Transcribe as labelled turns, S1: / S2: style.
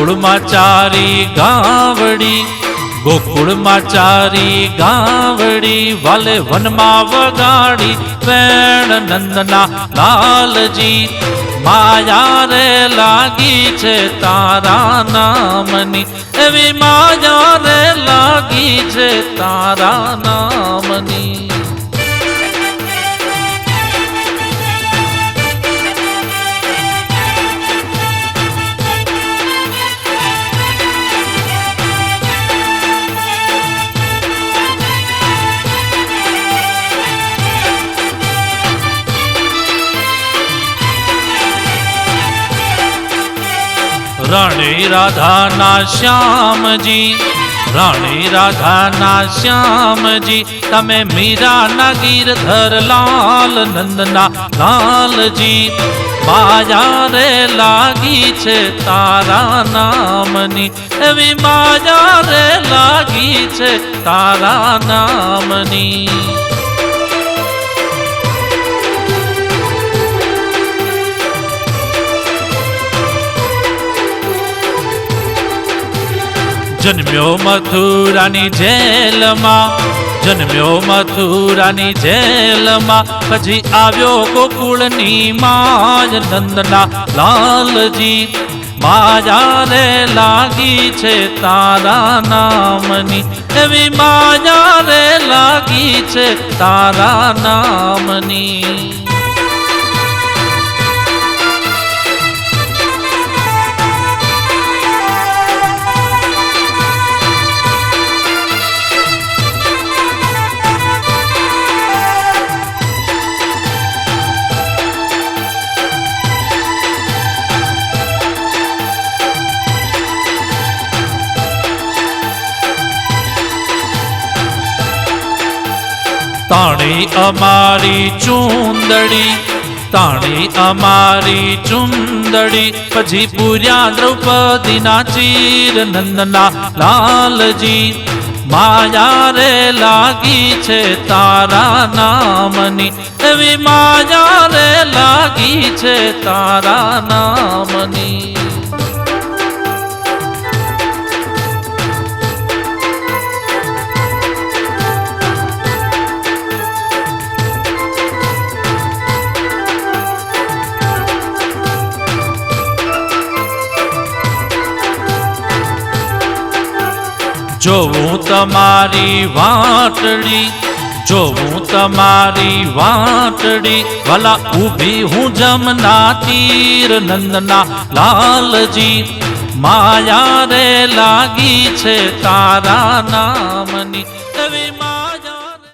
S1: ગોકુળમાં ચારી ગાવડી, ગોકુળમાં ચારી ગાવડી, વાલે વનમાં વગાડી વેણ નંદના લાલજી. માયા રે લાગી છે તારા નામની, એવી માયા રે લાગી છે તારા નામની. રાણી રાધાના શ્યામજી, રાણી રાધાના શ્યામજી, તમે મીરાના ગીરધર લાલ નંદના લાલજી. માયા રે લાગી છે તારા નામની, એવી માયા રે લાગી છે તારા નામની. જન્મ્યો મથુરાની જેલમાં, જન્મ્યો મથુરાની જેલમાં, પછી આવ્યો ગોકુળની માય નંદના લાલજી. માયા રે લાગી છે તારા નામની, એવી માયા રે લાગી છે તારા નામની. તાણી અમારી ચુંદડી, તાણી અમારી ચુંદડી, પછી પૂર્યા દ્રૌપદીના ચીર નંદના લાલજી. માયા રે લાગી છે તારા નામની, એવી માયા રે લાગી છે તારા નામની. જોવું તમારી વાટડી, જોવું તમારી વાટડી, ભલા ઊભી હું જમના તીર નંદના લાલજી. માયા રે લાગી છે તારા નામની,